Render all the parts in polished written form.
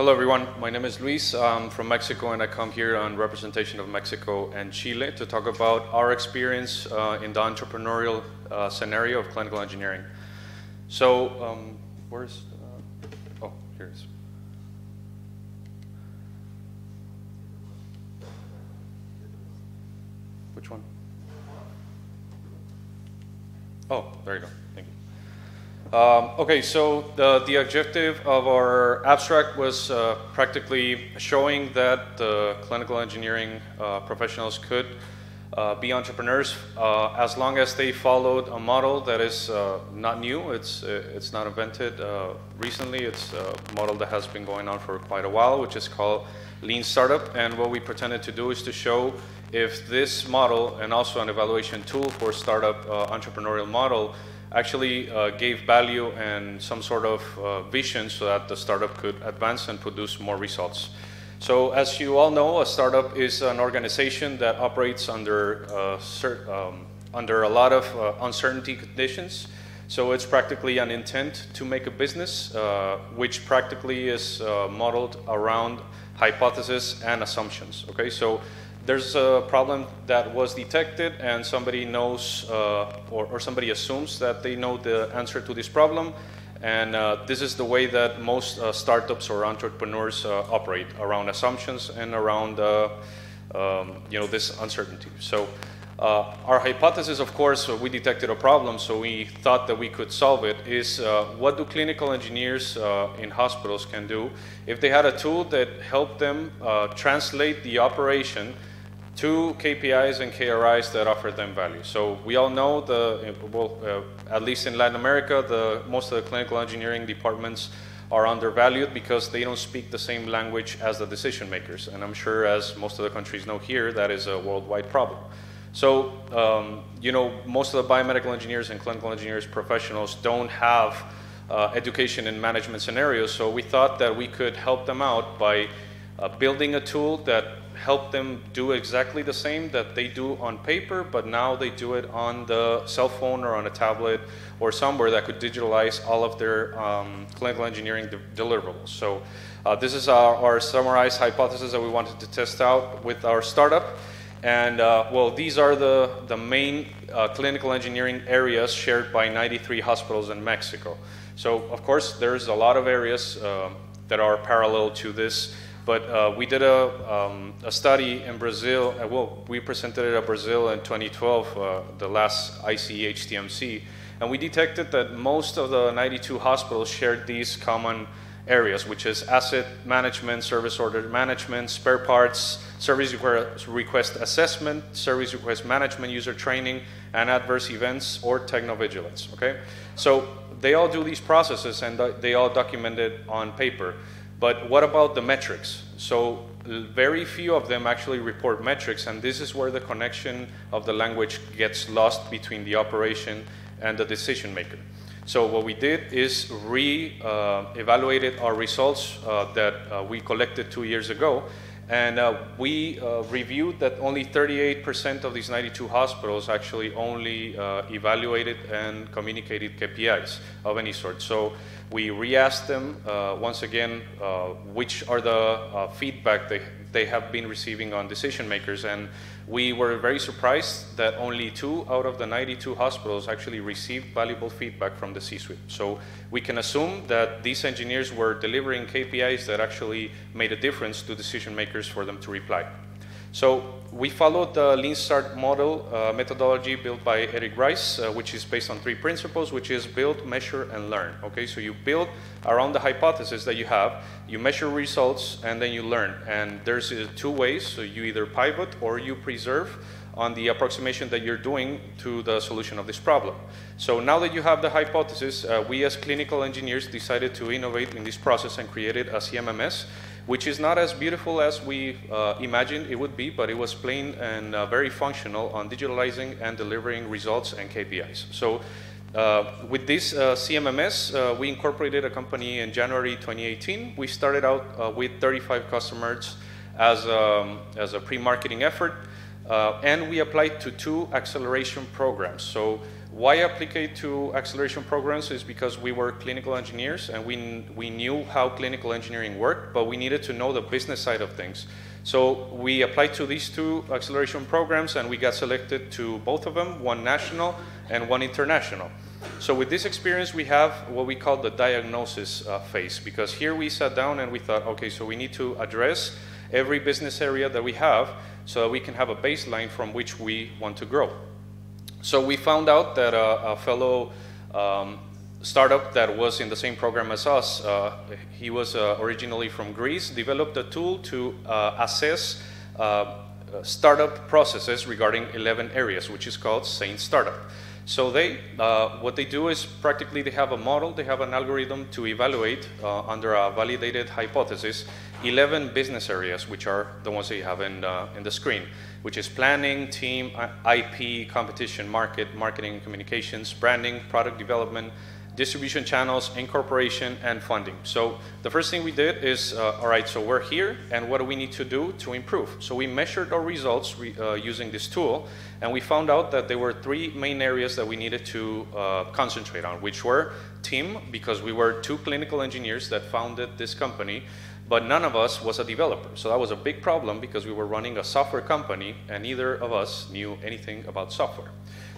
Hello everyone, my name is Luis. I'm from Mexico and I come here on representation of Mexico and Chile to talk about our experience in the entrepreneurial scenario of clinical engineering. So, where's, oh, here it is. Which one? Oh, there you go, thank you. Okay, so the objective of our abstract was practically showing that the clinical engineering professionals could be entrepreneurs as long as they followed a model that is not new. It's not invented recently. It's a model that has been going on for quite a while, which is called Lean Startup. And what we pretended to do is to show if this model and also an evaluation tool for startup entrepreneurial model actually gave value and some sort of vision so that the startup could advance and produce more results. So as you all know, a startup is an organization that operates under a lot of uncertainty conditions. So it's practically an intent to make a business, which practically is modeled around hypotheses and assumptions. Okay, so there's a problem that was detected and somebody knows or somebody assumes that they know the answer to this problem, and this is the way that most startups or entrepreneurs operate, around assumptions and around this uncertainty. So our hypothesis, of course, we detected a problem, so we thought that we could solve it, is what do clinical engineers in hospitals can do if they had a tool that helped them translate the operation to KPIs and KRIs that offer them value. So we all know at least in Latin America, most of the clinical engineering departments are undervalued because they don't speak the same language as the decision makers. And I'm sure, as most of the countries know here, that is a worldwide problem. So, most of the biomedical engineers and clinical engineers professionals don't have education in management scenarios. So we thought that we could help them out by building a tool that help them do exactly the same that they do on paper, but now they do it on the cell phone or on a tablet or somewhere that could digitalize all of their clinical engineering deliverables. So this is our summarized hypothesis that we wanted to test out with our startup. And these are the main clinical engineering areas shared by 93 hospitals in Mexico. So of course, there's a lot of areas that are parallel to this. But we did a study in Brazil. We presented it in Brazil in 2012, the last ICEHTMC, and we detected that most of the 92 hospitals shared these common areas, which is asset management, service order management, spare parts, service request assessment, service request management, user training, and adverse events or technovigilance. Okay, so they all do these processes and they all document it on paper. But what about the metrics? So very few of them actually report metrics, and this is where the connection of the language gets lost between the operation and the decision maker. So what we did is evaluated our results that we collected 2 years ago, and we reviewed that only 38% of these 92 hospitals actually only evaluated and communicated KPIs of any sort. So we re-asked them once again which are the feedback they have been receiving on decision makers, and we were very surprised that only 2 out of the 92 hospitals actually received valuable feedback from the C-suite. So we can assume that these engineers were delivering KPIs that actually made a difference to decision makers for them to reply. So we followed the Lean Start model methodology built by Ries, which is based on 3 principles, which is build, measure, and learn. Okay, so you build around the hypothesis that you have, you measure results, and then you learn. And there's 2 ways, so you either pivot or you preserve on the approximation that you're doing to the solution of this problem. So now that you have the hypothesis, we as clinical engineers decided to innovate in this process and created a CMMS, which is not as beautiful as we imagined it would be, but it was plain and very functional on digitalizing and delivering results and KPIs. So with this CMMS, we incorporated a company in January 2018. We started out with 35 customers as a pre-marketing effort, and we applied to 2 acceleration programs. So Why apply to acceleration programs is because we were clinical engineers and we knew how clinical engineering worked, but we needed to know the business side of things. So we applied to these 2 acceleration programs and we got selected to both of them, one national and one international. So with this experience, we have what we call the diagnosis phase, because here we sat down and we thought, okay, so we need to address every business area that we have so that we can have a baseline from which we want to grow. So we found out that a fellow startup that was in the same program as us, he was originally from Greece, developed a tool to assess startup processes regarding 11 areas, which is called Sane Startup. So what they do is practically they have a model, they have an algorithm to evaluate under a validated hypothesis 11 business areas, which are the ones that you have in the screen, which is planning, team, IP, competition, marketing and communications, branding, product development, distribution channels, incorporation, and funding. So the first thing we did is, all right, so we're here, and what do we need to do to improve? So we measured our results using this tool, and we found out that there were 3 main areas that we needed to concentrate on, which were team, because we were 2 clinical engineers that founded this company, but none of us was a developer. So that was a big problem because we were running a software company and neither of us knew anything about software.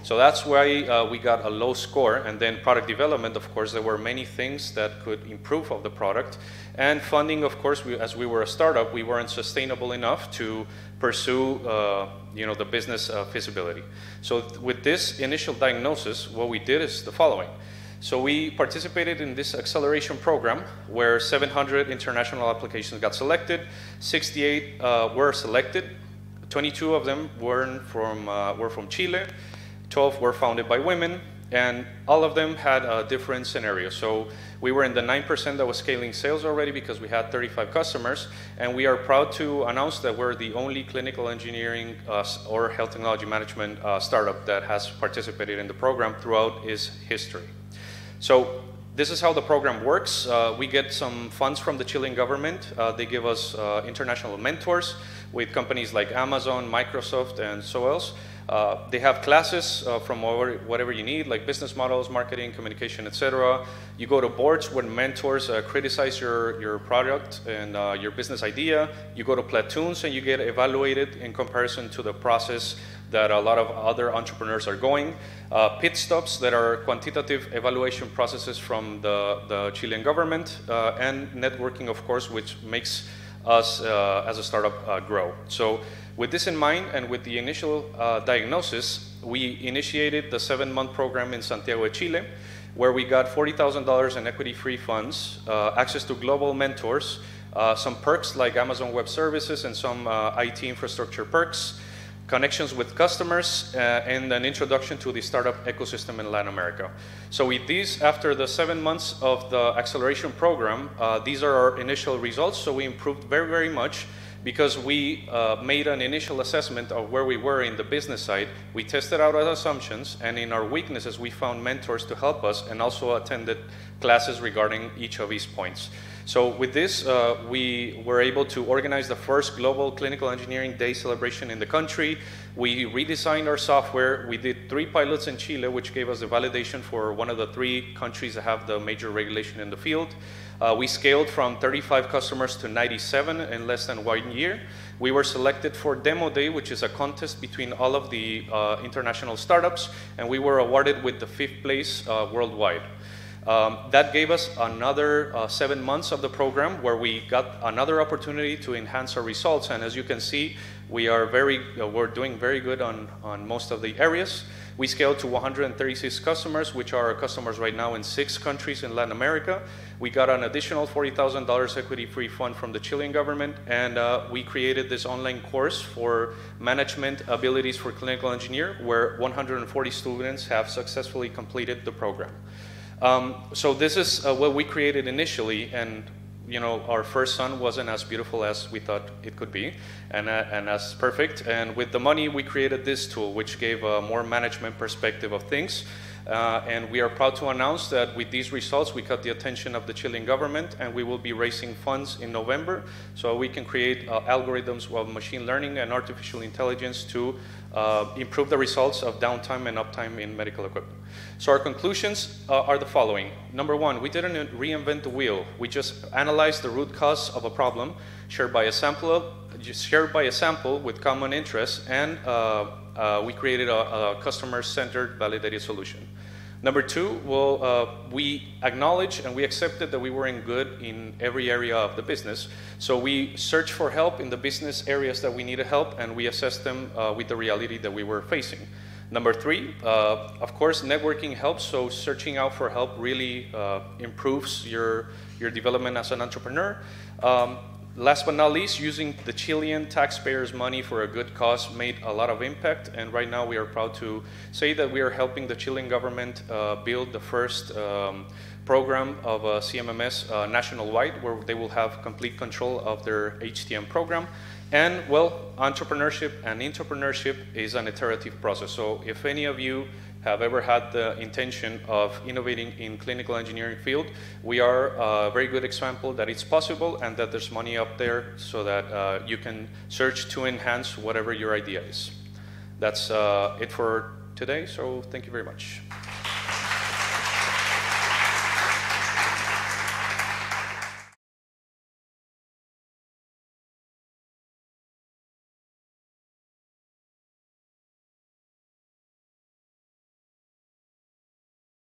So that's why we got a low score. And then product development, of course, there were many things that could improve of the product. And funding, of course, as we were a startup, we weren't sustainable enough to pursue the business feasibility. So with this initial diagnosis, what we did is the following. So we participated in this acceleration program where 700 international applications got selected, 68 were selected, 22 of them were from Chile, 12 were founded by women, and all of them had a different scenario. So we were in the 9% that was scaling sales already because we had 35 customers, and we are proud to announce that we're the only clinical engineering or health technology management startup that has participated in the program throughout its history. So this is how the program works. We get some funds from the Chilean government. They give us international mentors with companies like Amazon, Microsoft, and so else. They have classes from whatever you need, like business models, marketing, communication, etc. You go to boards when mentors criticize your product and your business idea. You go to platoons and you get evaluated in comparison to the process that a lot of other entrepreneurs are going. Pit stops that are quantitative evaluation processes from the Chilean government, and networking, of course, which makes us as a startup grow. So with this in mind and with the initial diagnosis, we initiated the 7-month program in Santiago de Chile, where we got $40,000 in equity-free funds, access to global mentors, some perks like Amazon Web Services and some IT infrastructure perks, connections with customers, and an introduction to the startup ecosystem in Latin America. So with these, after the 7 months of the acceleration program, these are our initial results. So we improved very, very much because we made an initial assessment of where we were in the business side. We tested out our assumptions, and in our weaknesses, we found mentors to help us and also attended classes regarding each of these points. So with this, we were able to organize the first global clinical engineering day celebration in the country. We redesigned our software. We did 3 pilots in Chile, which gave us the validation for one of the 3 countries that have the major regulation in the field. We scaled from 35 customers to 97 in less than 1 year. We were selected for Demo Day, which is a contest between all of the international startups, and we were awarded with the 5th place worldwide. That gave us another 7 months of the program where we got another opportunity to enhance our results. And as you can see, we're doing very good on most of the areas. We scaled to 136 customers, which are our customers right now in 6 countries in Latin America. We got an additional $40,000 equity-free fund from the Chilean government, and we created this online course for management abilities for clinical engineer, where 140 students have successfully completed the program. So this is what we created initially, and our first son wasn't as beautiful as we thought it could be, and as perfect. And with the money, we created this tool, which gave a more management perspective of things. And we are proud to announce that with these results, we caught the attention of the Chilean government, and we will be raising funds in November so we can create algorithms of machine learning and artificial intelligence to improve the results of downtime and uptime in medical equipment. So our conclusions are the following. Number one, we didn't reinvent the wheel. We just analyzed the root cause of a problem, shared by a sample with common interests, and we created a customer-centered validated solution. Number two, we acknowledged and we accepted that we weren't good in every area of the business. So we searched for help in the business areas that we needed help, and we assessed them with the reality that we were facing. Number three, of course, networking helps. So searching out for help really improves your development as an entrepreneur. Last but not least, using the Chilean taxpayers' money for a good cause made a lot of impact, and right now we are proud to say that we are helping the Chilean government build the first program of CMMS nationwide, where they will have complete control of their HTM program. And well, entrepreneurship and intrapreneurship is an iterative process. So if any of you have ever had the intention of innovating in clinical engineering field, we are a very good example that it's possible and that there's money up there so that you can search to enhance whatever your idea is. That's it for today, so thank you very much.